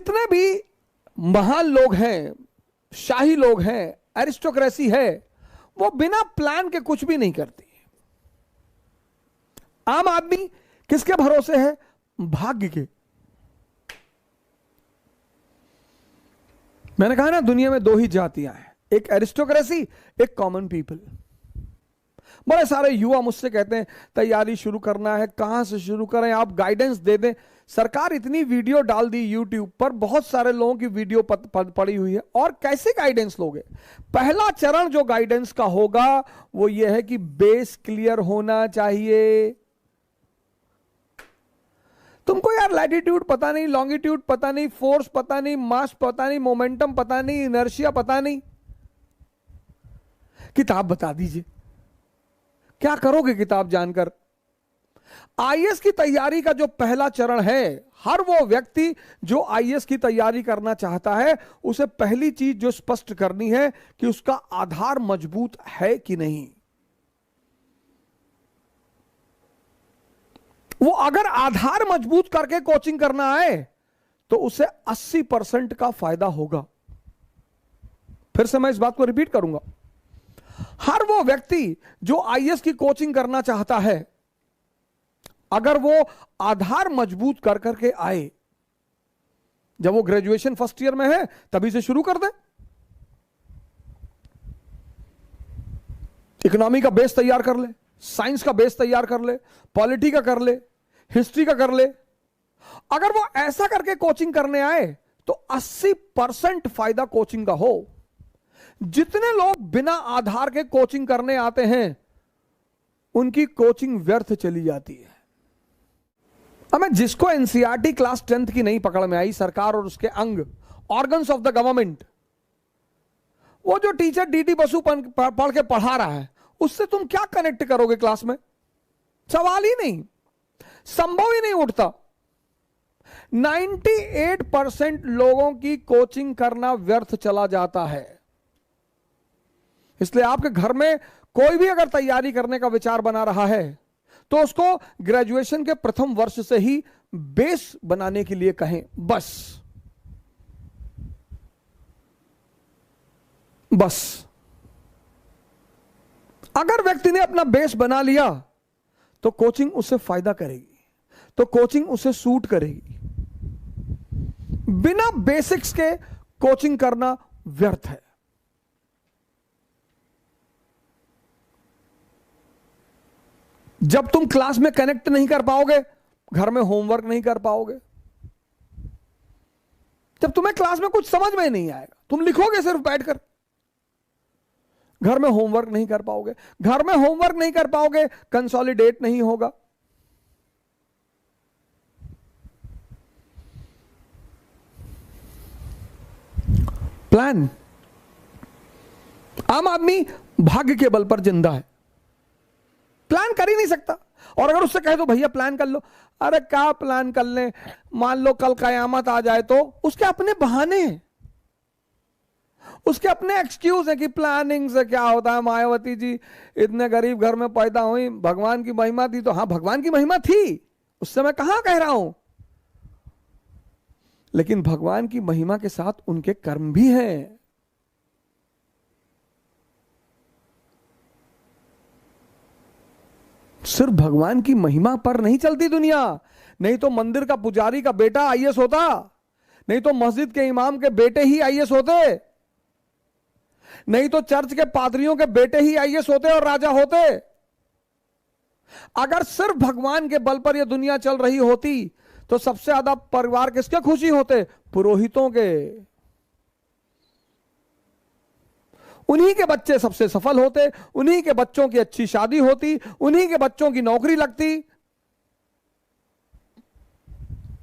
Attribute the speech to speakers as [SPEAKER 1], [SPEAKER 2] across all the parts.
[SPEAKER 1] जितने भी महान लोग हैं, शाही लोग हैं, एरिस्टोक्रेसी है, वो बिना प्लान के कुछ भी नहीं करती। आम आदमी किसके भरोसे है? भाग्य के। मैंने कहा ना, दुनिया में दो ही जातियां हैं, एक एरिस्टोक्रेसी, एक कॉमन पीपल। बड़े सारे युवा मुझसे कहते हैं तैयारी शुरू करना है, कहां से शुरू करें, आप गाइडेंस दे दें। सरकार इतनी वीडियो डाल दी यूट्यूब पर, बहुत सारे लोगों की वीडियो पड़ी हुई है, और कैसे गाइडेंस लोगे? पहला चरण जो गाइडेंस का होगा वो ये है कि बेस क्लियर होना चाहिए। तुमको यार लैटिट्यूड पता नहीं, लॉन्गिट्यूड पता नहीं, फोर्स पता नहीं, मास पता नहीं, मोमेंटम पता नहीं, इनर्शिया पता नहीं, किताब बता दीजिए, क्या करोगे किताब जानकर? आईएएस की तैयारी का जो पहला चरण है, हर वो व्यक्ति जो आईएएस की तैयारी करना चाहता है, उसे पहली चीज जो स्पष्ट करनी है कि उसका आधार मजबूत है कि नहीं। वो अगर आधार मजबूत करके कोचिंग करना है तो उसे 80% का फायदा होगा। फिर से मैं इस बात को रिपीट करूंगा, हर वो व्यक्ति जो आईएएस की कोचिंग करना चाहता है, अगर वो आधार मजबूत कर करके आए, जब वो ग्रेजुएशन फर्स्ट ईयर में है तभी से शुरू कर दे, इकोनॉमी का बेस तैयार कर ले, साइंस का बेस तैयार कर ले, पॉलिटी का कर ले, हिस्ट्री का कर ले। अगर वो ऐसा करके कोचिंग करने आए तो 80% फायदा कोचिंग का हो। जितने लोग बिना आधार के कोचिंग करने आते हैं, उनकी कोचिंग व्यर्थ चली जाती है। हमें जिसको एनसीईआरटी क्लास 10th की नहीं पकड़ में आई, सरकार और उसके अंग, ऑर्गन्स ऑफ द गवर्नमेंट, वो जो टीचर डीडी बसु पढ़ के पढ़ा रहा है, उससे तुम क्या कनेक्ट करोगे क्लास में? सवाल ही नहीं, संभव ही नहीं उठता। 98% लोगों की कोचिंग करना व्यर्थ चला जाता है। इसलिए आपके घर में कोई भी अगर तैयारी करने का विचार बना रहा है तो उसको ग्रेजुएशन के प्रथम वर्ष से ही बेस बनाने के लिए कहें। बस अगर व्यक्ति ने अपना बेस बना लिया तो कोचिंग उससे फायदा करेगी, तो कोचिंग उसे सूट करेगी। बिना बेसिक्स के कोचिंग करना व्यर्थ है। जब तुम क्लास में कनेक्ट नहीं कर पाओगे, घर में होमवर्क नहीं कर पाओगे। जब तुम्हें क्लास में कुछ समझ में नहीं आएगा, तुम लिखोगे सिर्फ बैठकर, घर में होमवर्क नहीं कर पाओगे। घर में होमवर्क नहीं कर पाओगे, कंसोलिडेट नहीं होगा। प्लान, आम आदमी भाग्य के बल पर जिंदा है, प्लान कर ही नहीं सकता। और अगर उससे कहे तो भैया प्लान कर लो, अरे क्या प्लान कर ले, मान लो कल कयामत आ जाए तो, उसके अपने बहाने हैं, उसके अपने एक्सक्यूज है कि प्लानिंग से क्या होता है, मायावती जी इतने गरीब घर में पैदा हुई, भगवान की महिमा थी। तो हाँ, भगवान की महिमा थी, उससे मैं कहां कह रहा हूं, लेकिन भगवान की महिमा के साथ उनके कर्म भी हैं। सिर्फ भगवान की महिमा पर नहीं चलती दुनिया। नहीं तो मंदिर का पुजारी का बेटा आईएएस होता, नहीं तो मस्जिद के इमाम के बेटे ही आईएएस होते, नहीं तो चर्च के पादरियों के बेटे ही आईएएस होते और राजा होते। अगर सिर्फ भगवान के बल पर यह दुनिया चल रही होती तो सबसे ज्यादा परिवार किसके खुशी होते? पुरोहितों के। उन्हीं के बच्चे सबसे सफल होते, उन्हीं के बच्चों की अच्छी शादी होती, उन्हीं के बच्चों की नौकरी लगती।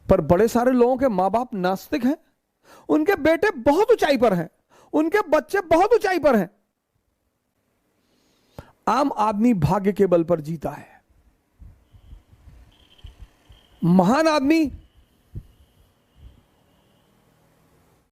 [SPEAKER 1] पर बड़े सारे लोगों के मां बाप नास्तिक हैं, उनके बेटे बहुत ऊंचाई पर हैं, उनके बच्चे बहुत ऊंचाई पर हैं। आम आदमी भाग्य के बल पर जीता है, महान आदमी